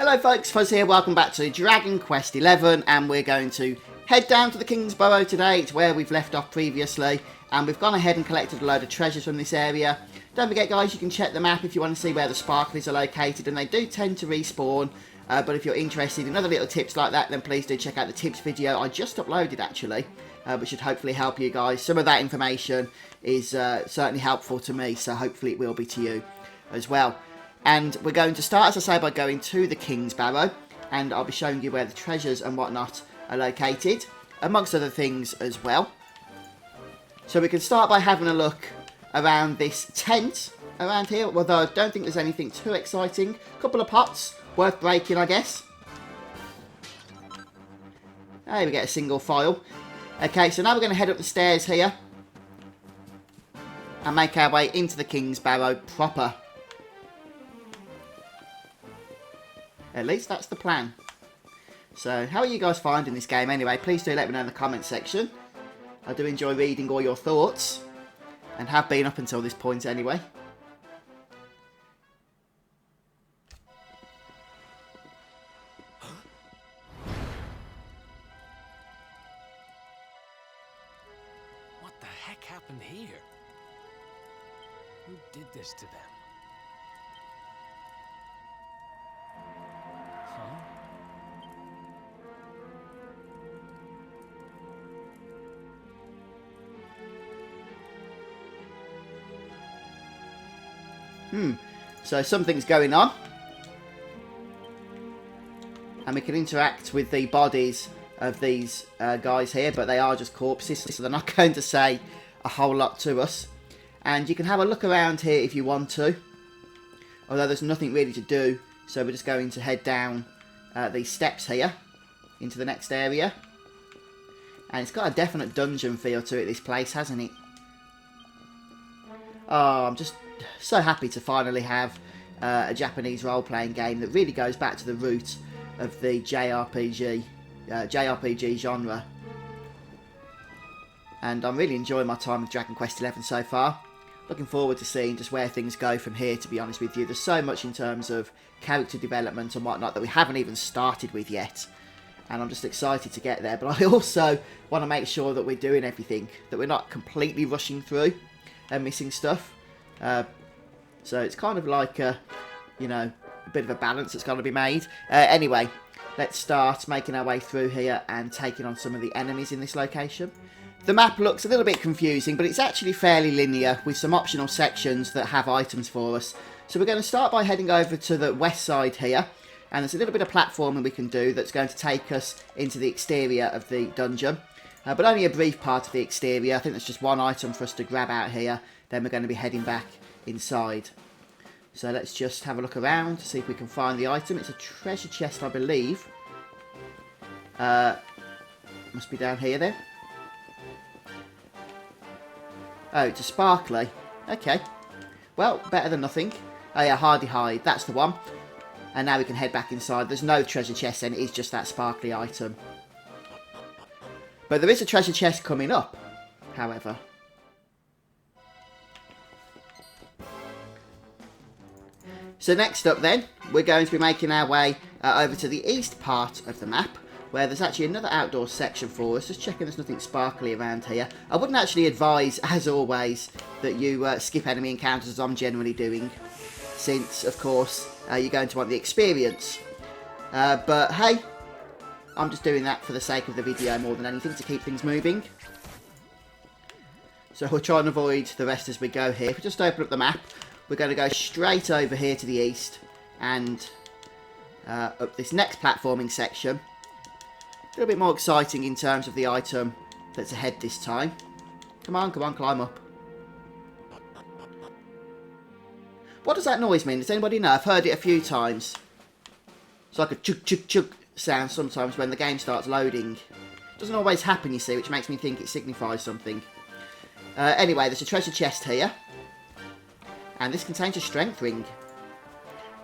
Hello folks, Fuzz here, welcome back to Dragon Quest XI, and we're going to head down to the Kingsbarrow today. It's where we've left off previously, and we've gone ahead and collected a load of treasures from this area. Don't forget guys, you can check the map if you want to see where the sparklies are located, and they do tend to respawn, but if you're interested in other little tips like that, then please do check out the tips video I just uploaded actually, which should hopefully help you guys. Some of that information is certainly helpful to me, so hopefully it will be to you as well. And we're going to start, as I say, by going to the Kingsbarrow, and I'll be showing you where the treasures and whatnot are located, amongst other things as well. So we can start by having a look around this tent around here, although I don't think there's anything too exciting. A couple of pots, worth breaking I guess. There we get a single file. Okay, so now we're going to head up the stairs here, and make our way into the Kingsbarrow proper. At least that's the plan. So, how are you guys finding this game anyway? Please do let me know in the comments section. I do enjoy reading all your thoughts, and have been up until this point anyway. What the heck happened here? Who did this to them? So something's going on. And we can interact with the bodies of these guys here, but they are just corpses, so they're not going to say a whole lot to us. And you can have a look around here if you want to, although there's nothing really to do, so we're just going to head down these steps here into the next area. And it's got a definite dungeon feel to it, this place, hasn't it? Oh, I'm just so happy to finally have a Japanese role-playing game that really goes back to the root of the JRPG genre. And I'm really enjoying my time with Dragon Quest XI so far. Looking forward to seeing just where things go from here, to be honest with you. There's so much in terms of character development and whatnot that we haven't even started with yet. And I'm just excited to get there. But I also want to make sure that we're doing everything, that we're not completely rushing through and missing stuff. So it's kind of like a bit of a balance that's got to be made. Anyway, let's start making our way through here and taking on some of the enemies in this location. The map looks a little bit confusing, but it's actually fairly linear with some optional sections that have items for us. So we're going to start by heading over to the west side here, and there's a little bit of platforming we can do that's going to take us into the exterior of the dungeon. But only a brief part of the exterior. I think there's just one item for us to grab out here, then we're going to be heading back inside. So let's just have a look around to see if we can find the item. It's a treasure chest, I believe. Must be down here then. Oh, it's a sparkly. Okay. Well, better than nothing. Oh yeah, hardy hide. That's the one. And now we can head back inside. There's no treasure chest and it is just that sparkly item. But there is a treasure chest coming up, however. So next up then, we're going to be making our way over to the east part of the map, where there's actually another outdoor section for us. Just checking there's nothing sparkly around here. I wouldn't actually advise, as always, that you skip enemy encounters as I'm generally doing, since, of course, you're going to want the experience. But hey, I'm just doing that for the sake of the video more than anything, to keep things moving. So we'll try and avoid the rest as we go here. If we just open up the map, we're going to go straight over here to the east and up this next platforming section. A little bit more exciting in terms of the item that's ahead this time. Come on, climb up. What does that noise mean? Does anybody know? I've heard it a few times. It's like a chug chug chug sound sometimes when the game starts loading. It doesn't always happen, you see, which makes me think it signifies something. Anyway, there's a treasure chest here. And this contains a strength ring.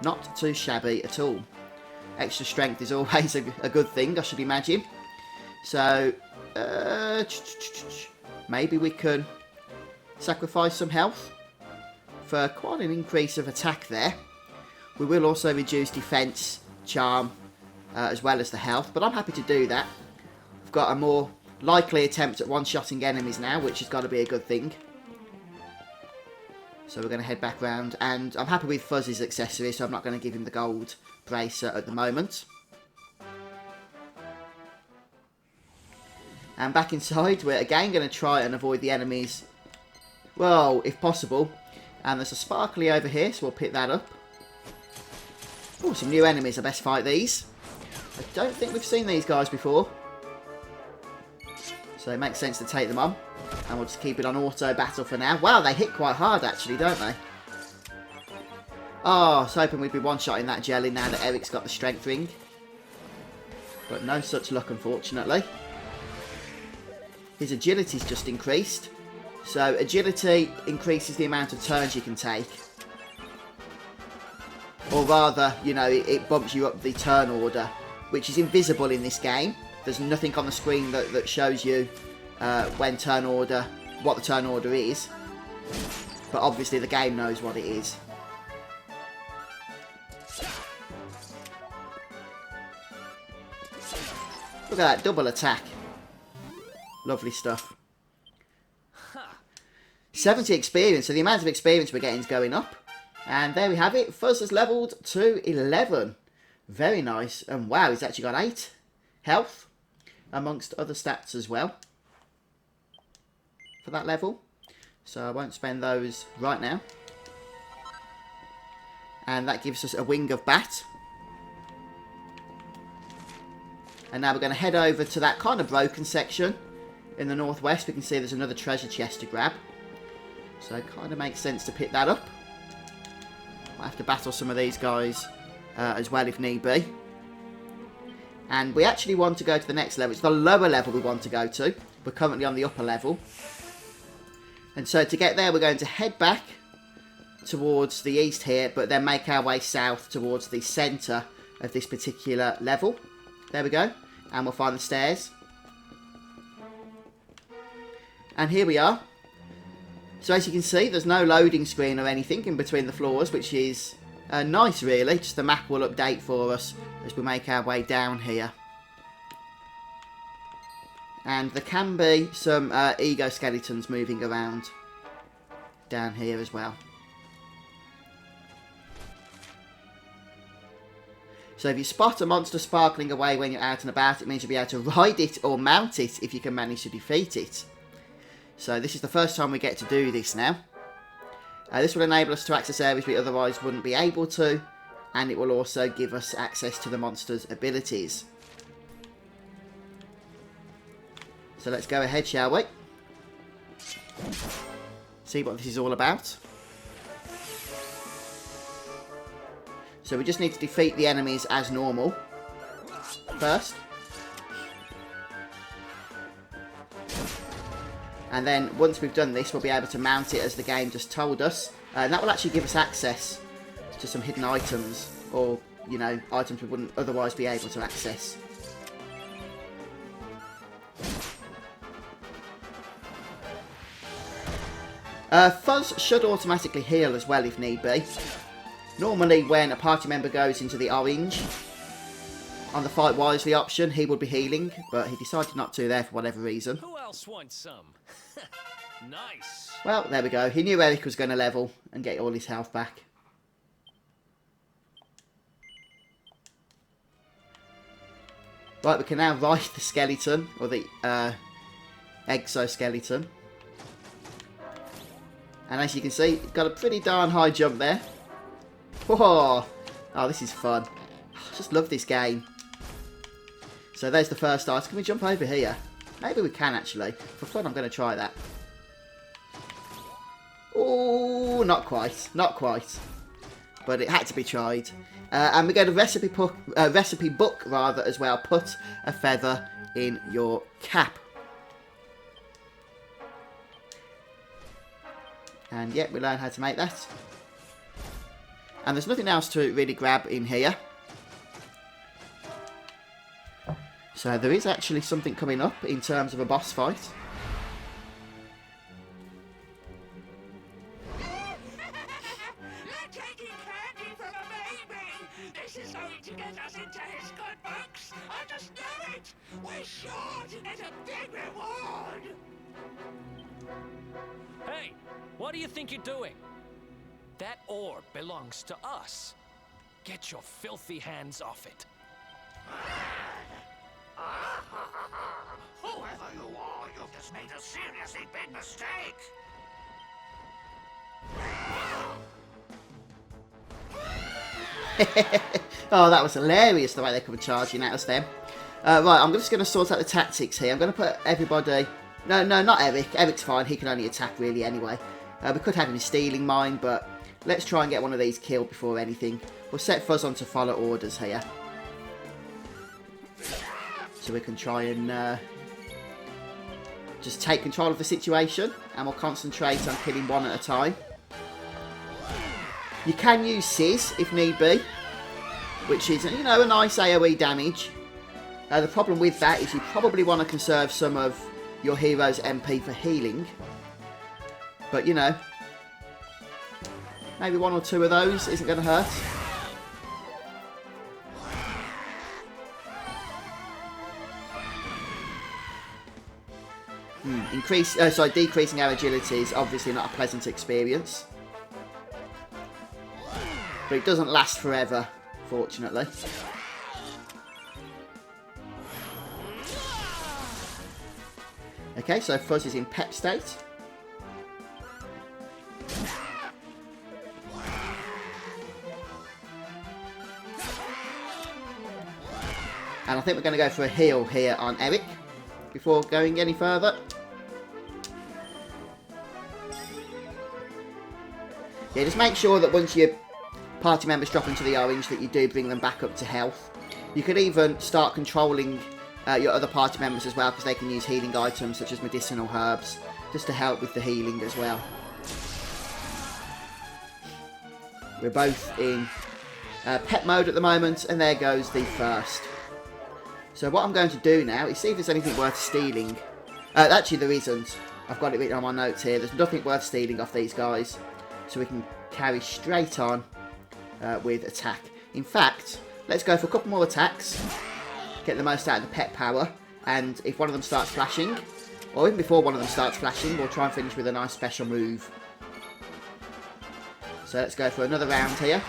Not too shabby at all. Extra strength is always a good thing, I should imagine. So, maybe we can sacrifice some health for quite an increase of attack there. We will also reduce defence charm as well as the health, but I'm happy to do that. I've got a more likely attempt at one-shotting enemies now, which has got to be a good thing. So we're going to head back round, and I'm happy with Fuzzy's accessory, so I'm not going to give him the gold bracer at the moment. And back inside, we're again going to try and avoid the enemies, well, if possible. And there's a sparkly over here, so we'll pick that up. Oh, some new enemies. I best fight these. I don't think we've seen these guys before. So it makes sense to take them on. And we'll just keep it on auto battle for now. Wow, they hit quite hard actually, don't they? Oh, I was hoping we'd be one-shotting that jelly now that Eric's got the strength ring. But no such luck, unfortunately. His agility's just increased. So agility increases the amount of turns you can take. Or rather, you know, it bumps you up the turn order, which is invisible in this game. There's nothing on the screen that shows you what the turn order is. But obviously the game knows what it is. Look at that double attack. Lovely stuff. 70 experience, so the amount of experience we're getting is going up. And there we have it. Fuzz has levelled to 11. Very nice. And wow, he's actually got 8 health, amongst other stats as well, for that level. So I won't spend those right now. And that gives us a wing of bat. And now we're going to head over to that kind of broken section in the northwest. We can see there's another treasure chest to grab. So it kind of makes sense to pick that up. I'll have to battle some of these guys as well if need be. And we actually want to go to the next level. It's the lower level we want to go to. We're currently on the upper level. And so to get there, we're going to head back towards the east here, but then make our way south towards the centre of this particular level. There we go. And we'll find the stairs. And here we are. So as you can see, there's no loading screen or anything in between the floors, which is nice really. Just the map will update for us as we make our way down here. And there can be some ego skeletons moving around down here as well. So if you spot a monster sparkling away when you're out and about, it means you'll be able to ride it or mount it if you can manage to defeat it. So this is the first time we get to do this now. This will enable us to access areas we otherwise wouldn't be able to, and it will also give us access to the monster's abilities. So let's go ahead, shall we? See what this is all about. So we just need to defeat the enemies as normal first. And then once we've done this, we'll be able to mount it as the game just told us. And that will actually give us access to some hidden items, or, you know, items we wouldn't otherwise be able to access. Fuzz should automatically heal as well if need be. Normally when a party member goes into the orange, on the Fight Wisely option, he would be healing, but he decided not to there for whatever reason. Who else wants some? Nice. Well, there we go. He knew Eric was going to level and get all his health back. Right, we can now ride the skeleton, or the exoskeleton. And as you can see, it's got a pretty darn high jump there. Whoa! Oh, this is fun. I just love this game. So there's the first item. Can we jump over here? Maybe we can actually. For fun, I'm going to try that. Oh, not quite. Not quite. But it had to be tried. And we go to recipe book rather as well. Put a feather in your cap. And yeah, we learn how to make that. And there's nothing else to really grab in here. So there is actually something coming up in terms of a boss fight. You're taking candy from a baby! This is going to get us into his good books. I just know it. We're sure to get a big reward. Hey, what do you think you're doing? That orb belongs to us. Get your filthy hands off it. Whoever you are, you've just made a seriously big mistake. Oh, that was hilarious the way they come charging at us then. Right, I'm just going to sort out the tactics here. I'm going to put everybody... No, not Eric. Eric's fine. He can only attack really anyway. We could have him stealing mine, but let's try and get one of these killed before anything. We'll set Fuzz on to follow orders here. So we can try and just take control of the situation, and we'll concentrate on killing one at a time. You can use Sizz if need be, which is, you know, a nice AoE damage. The problem with that is you probably want to conserve some of your hero's MP for healing. But, you know, maybe one or two of those isn't going to hurt. Decreasing our agility is obviously not a pleasant experience. But it doesn't last forever, fortunately. Okay, so Fuzz is in pep state. And I think we're going to go for a heal here on Eric before going any further. Yeah, just make sure that once your party members drop into the orange that you do bring them back up to health. You could even start controlling your other party members as well, because they can use healing items such as medicinal herbs just to help with the healing as well. We're both in pet mode at the moment, and there goes the first. So what I'm going to do now is see if there's anything worth stealing. Actually there isn't. I've got it written on my notes here. There's nothing worth stealing off these guys. So we can carry straight on with attack. In fact, let's go for a couple more attacks. Get the most out of the pet power. And if one of them starts flashing, or even before one of them starts flashing, we'll try and finish with a nice special move. So let's go for another round here.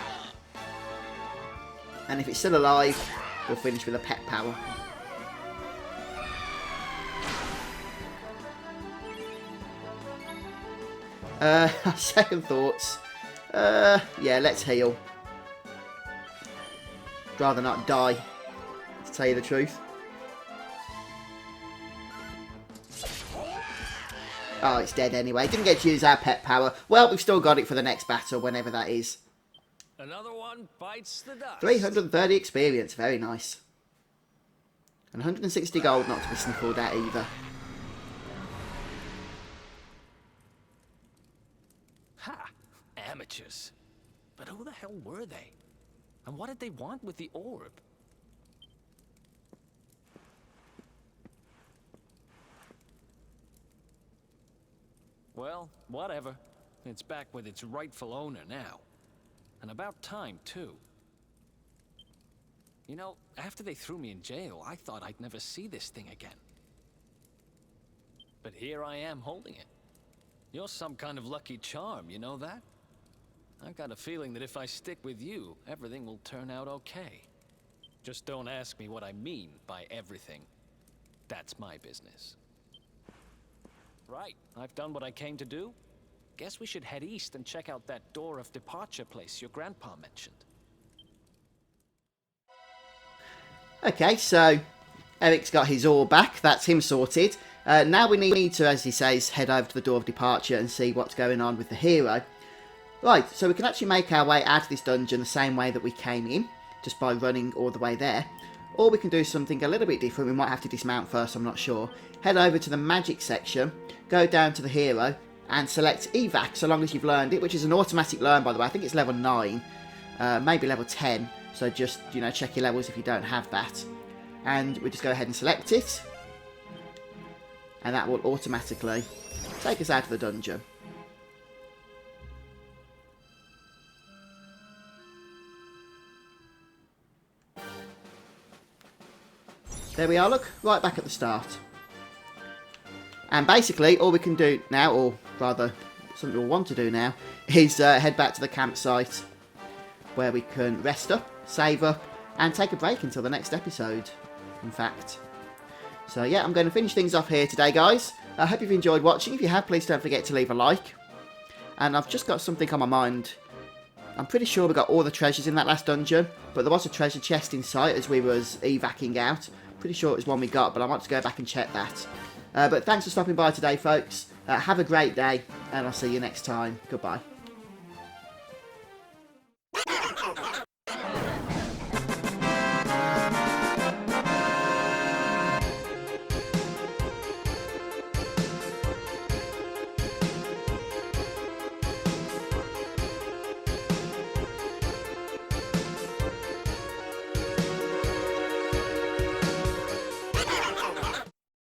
And if it's still alive, we'll finish with a pet power. Second thoughts. Yeah, let's heal. I'd rather not die, to tell you the truth. Oh, it's dead anyway. Didn't get to use our pet power. Well, we've still got it for the next battle, whenever that is. Another one bites the dust. 330 experience, very nice. And 160 gold, not to be sniffled at either. Ha! Amateurs. But who the hell were they? And what did they want with the orb? Well, whatever. It's back with its rightful owner now. And about time, too. You know, after they threw me in jail, I thought I'd never see this thing again. But here I am holding it. You're some kind of lucky charm, you know that? I've got a feeling that if I stick with you, everything will turn out okay. Just don't ask me what I mean by everything. That's my business. Right, I've done what I came to do. Guess we should head east and check out that door of departure place your grandpa mentioned. Okay, so Eric's got his ore back. That's him sorted. Now we need to, as he says, head over to the door of departure and see what's going on with the hero. Right, so we can actually make our way out of this dungeon the same way that we came in, just by running all the way there. Or we can do something a little bit different. We might have to dismount first, I'm not sure. Head over to the magic section, go down to the hero, and select evac, so long as you've learned it, which is an automatic learn, by the way. I think it's level 9, maybe level 10. So just, you know, check your levels if you don't have that. And we just go ahead and select it. And that will automatically take us out of the dungeon. There we are, look, right back at the start. And basically, all we can do now, or rather, something we'll want to do now, is head back to the campsite, where we can rest up, save up, and take a break until the next episode, in fact. So yeah, I'm going to finish things off here today, guys. I hope you've enjoyed watching. If you have, please don't forget to leave a like. And I've just got something on my mind. I'm pretty sure we got all the treasures in that last dungeon, but there was a treasure chest in sight as we was evacing out. Pretty sure it was one we got, but I want to go back and check that. But thanks for stopping by today, folks. Have a great day, and I'll see you next time. Goodbye.